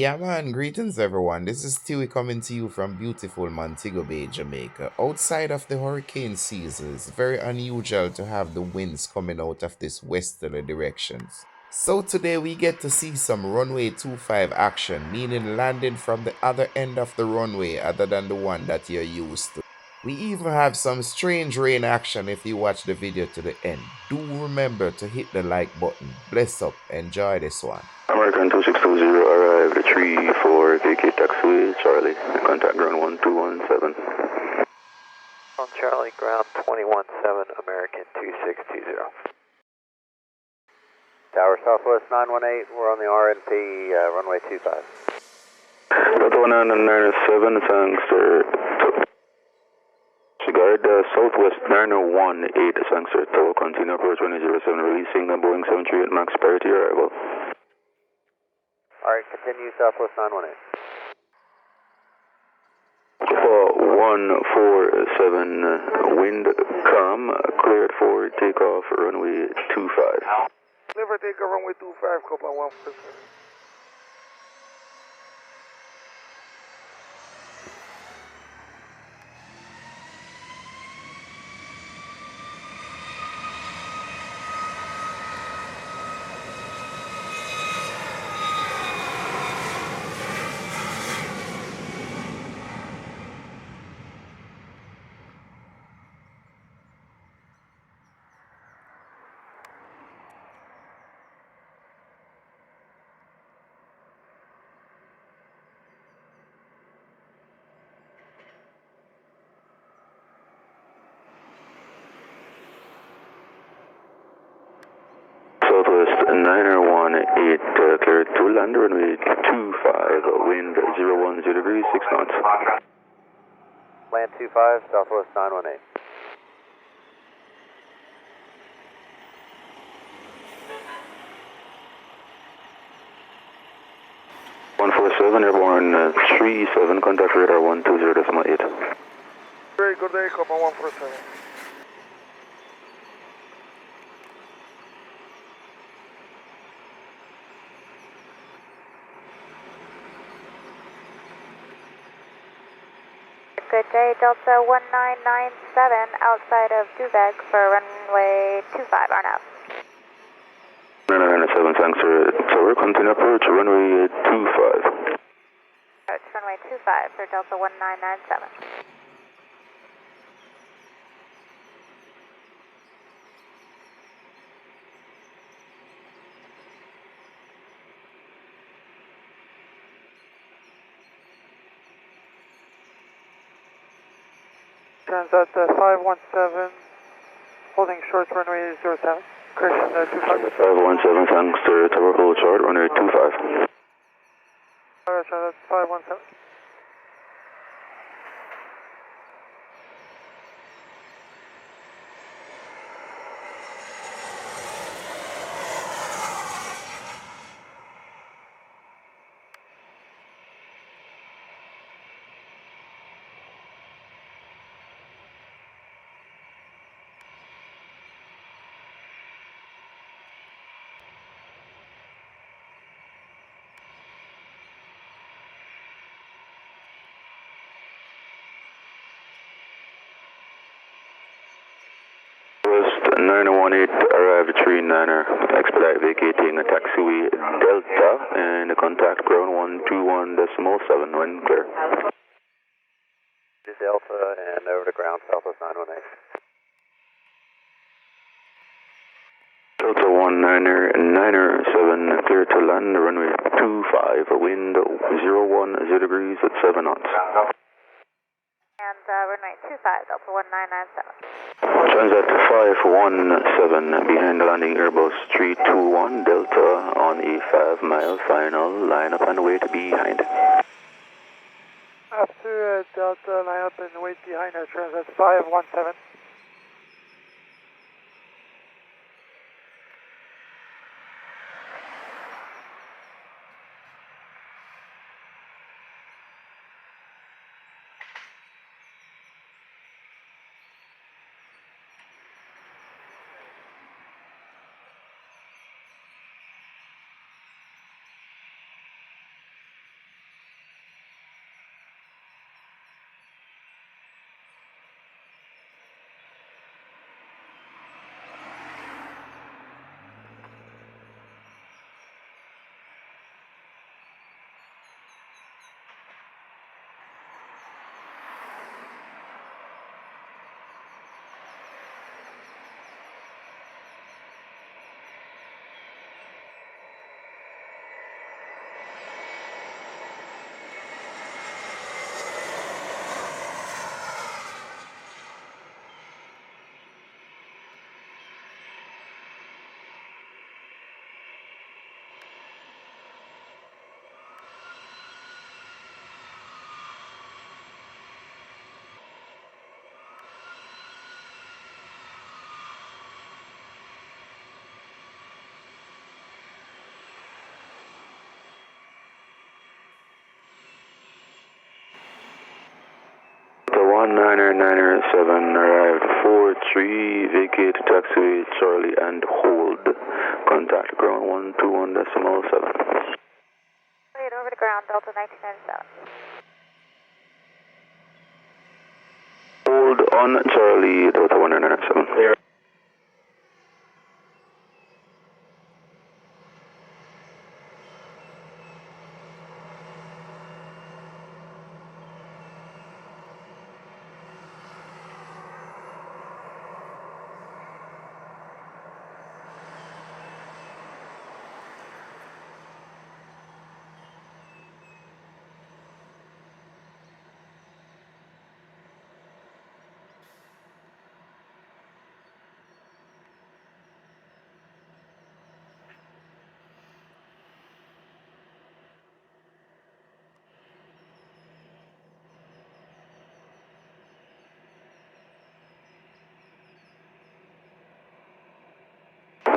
Yeah, man, greetings everyone. This is Stewie coming to you from beautiful Montego Bay, Jamaica. Outside of the hurricane season, it's very unusual to have the winds coming out of this westerly directions. So today we get to see some runway 25 action, meaning landing from the other end of the runway other than the one that you're used to. We even have some strange rain action if you watch the video to the end. Do remember to hit the like button. Bless up, enjoy this one. American 2620 arrived at 34 vacate taxiway, Charlie. Contact ground 1217. On Charlie, ground 217, American 2620. Tower Southwest 918, we're on the RNP, runway 25. Delta 197, thanks, sir. Guard Southwest 918, thanks, sir. Tower continue approach 107, releasing Boeing 738 MAX prior to your arrival. Alright, continue Southwest 918. 147, wind calm, cleared for takeoff, runway 25. Never take a runway 25, couple 147. Southwest 918, cleared to land, runway 25, wind 010 degrees, 6 knots. Land 25, Southwest 918. One 47, airborne 37, contact radar 120.8. Very good day, couple 147. Good day, Delta 1997, outside of Duveg for runway 25, RNAV. 997, thanks, sir. Tower, continue approach, runway 25. Approach runway 25 for Delta 1997. Transat 517, holding short runway 07. Correction 25. 517, thanks, sir. Tower, hold short, runway 25. Alright, Transat 517. West 918, arrived 39er, expedite vacating a taxiway Delta, and contact ground 121.7 when clear. To Delta and over to ground Southwest 918. Delta 197, clear to land, runway 25, wind 010 degrees at 7 knots. And runway 25, Delta 1997. Transat 517, behind the landing Airbus 321, Delta on a 5-mile final, line up and wait behind. After Delta, line up and wait behind our Transat 517. Niner 7 arrived 4-3, vacate taxiway Charlie and hold. Contact ground 121.7. Wait, over to ground, Delta 1997. Hold on Charlie, Delta 1997.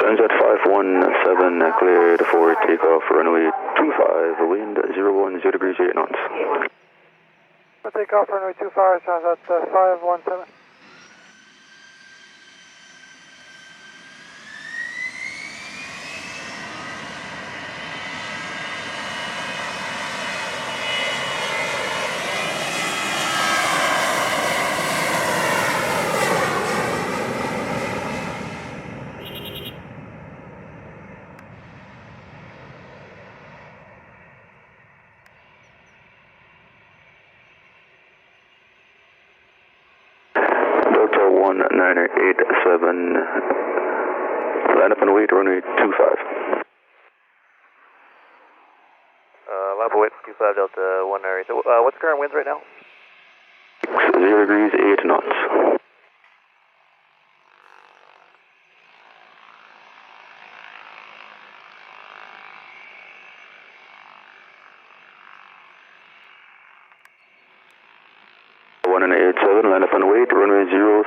Transat 517 cleared for takeoff runway 25, wind 010 degrees 8 knots. For takeoff runway 25, Transat 517. Delta 1987, line up and wait, runway 25. Line up and wait, 25 Delta 1987. What's the current winds right now? 0 degrees 8 knots. One and 87, line up and wait, runway 07,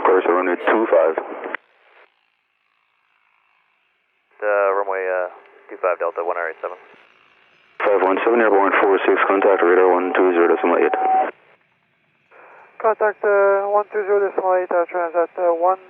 course runway 25. Runway 25 Delta 1987. 517, airborne 46, contact radar 120.8. Contact 120.8, Transat 517.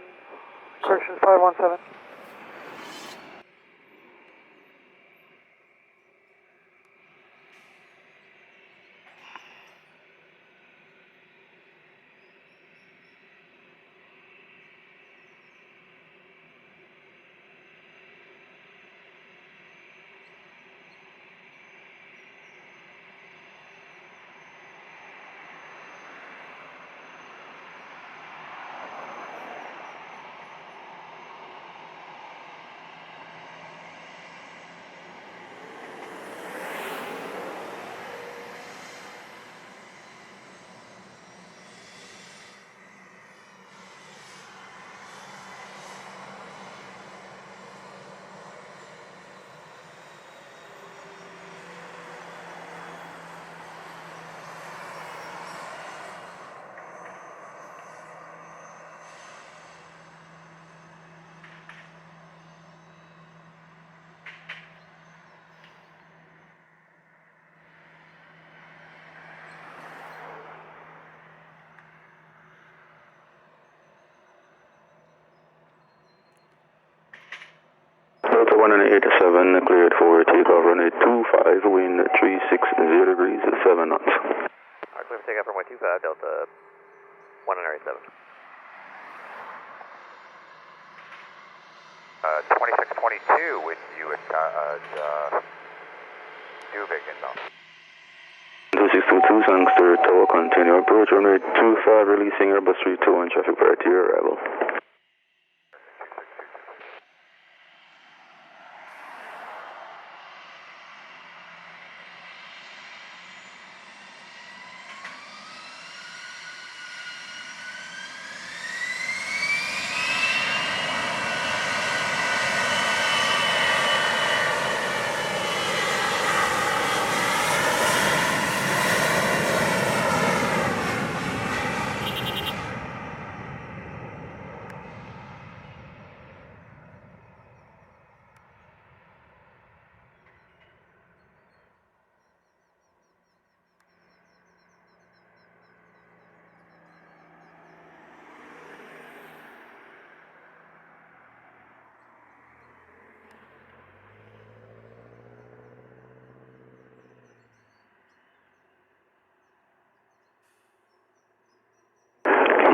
Delta 1987, cleared for takeoff runway 25, wind 360 degrees 7 knots. Alright, clear for takeoff runway 25 Delta 1987. 2622 with you at Dubig inbound. 2622, Sangster Tower, continue approach runway 25, releasing Airbus 321, traffic prior to your arrival.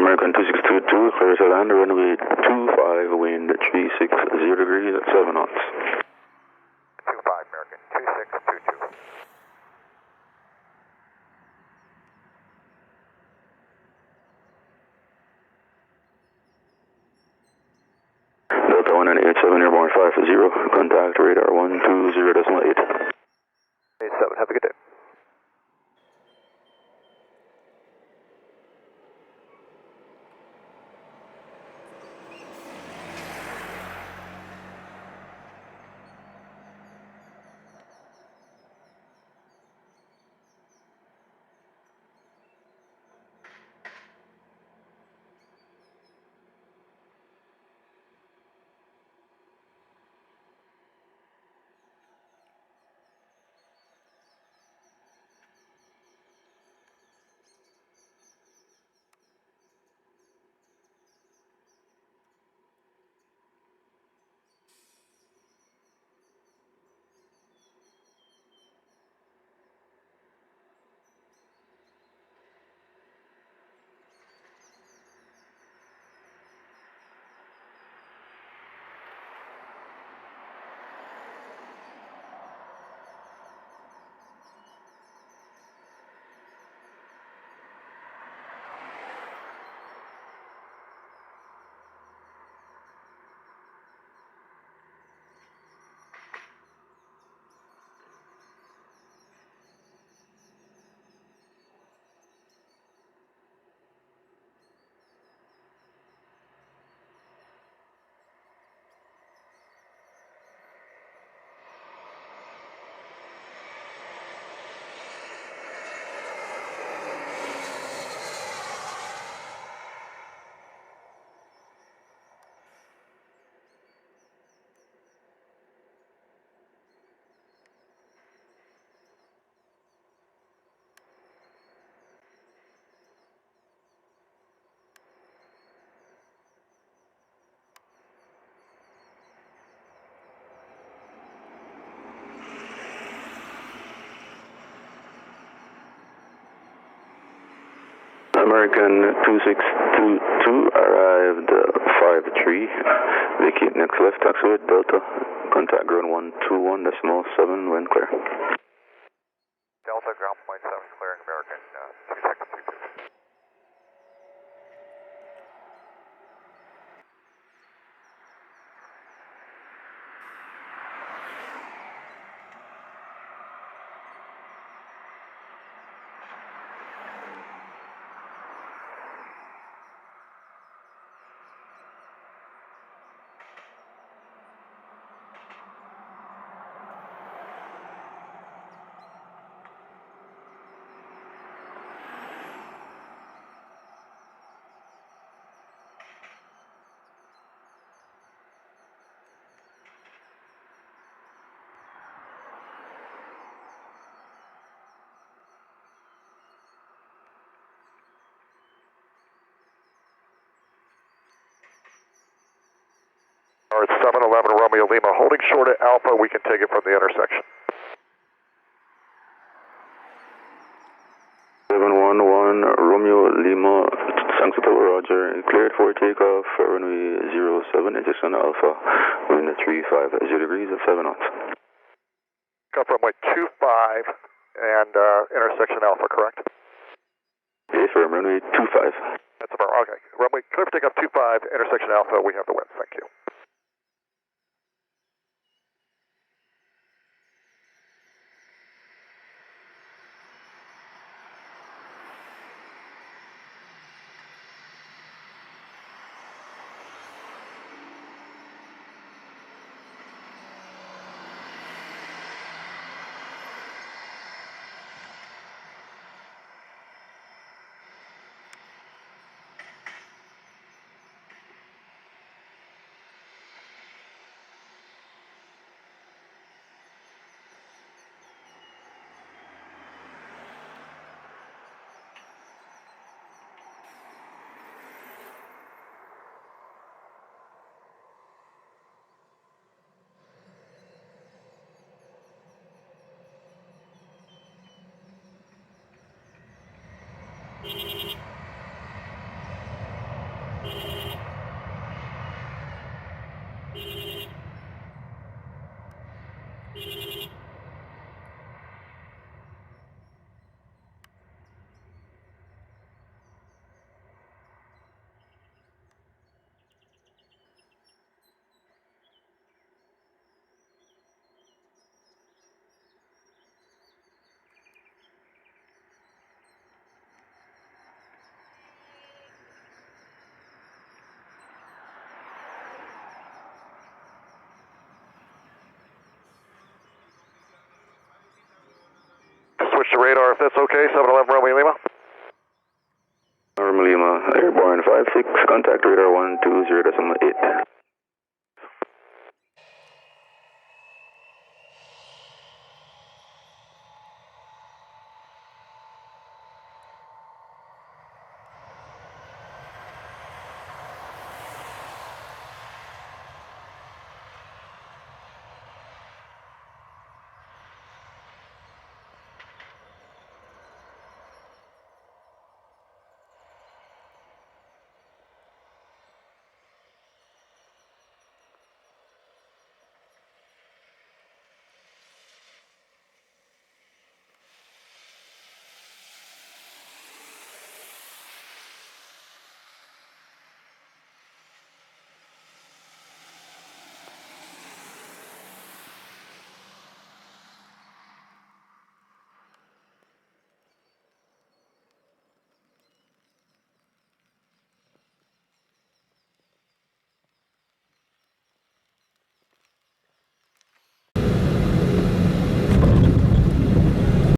American 2622, clear to land, runway 25, wind 360 degrees at 7 knots. 25 American 2622. Delta 1987, airborne 50, contact radar 120.8. 87, have a good day. American 2622 arrived 53. Vacate next left taxiway Delta. Contact ground 121.7, wind clear. Delta ground point 7 clearing American 2622. Alright, 711 Romeo Lima, holding short at Alpha, we can take it from the intersection. 711 Romeo Lima, Sancta Roger, cleared for takeoff, runway 07, Edison Alpha, wind 35 degrees at 7 knots. Come from runway 25 and intersection Alpha, correct? Yes, firm, runway 25. That's about, okay. Runway, clear for takeoff 25, intersection Alpha, we have the wind, thank you. to radar if that's okay. 711 Romeo Lima. Romeo Lima, airborne 56, contact radar 120.8.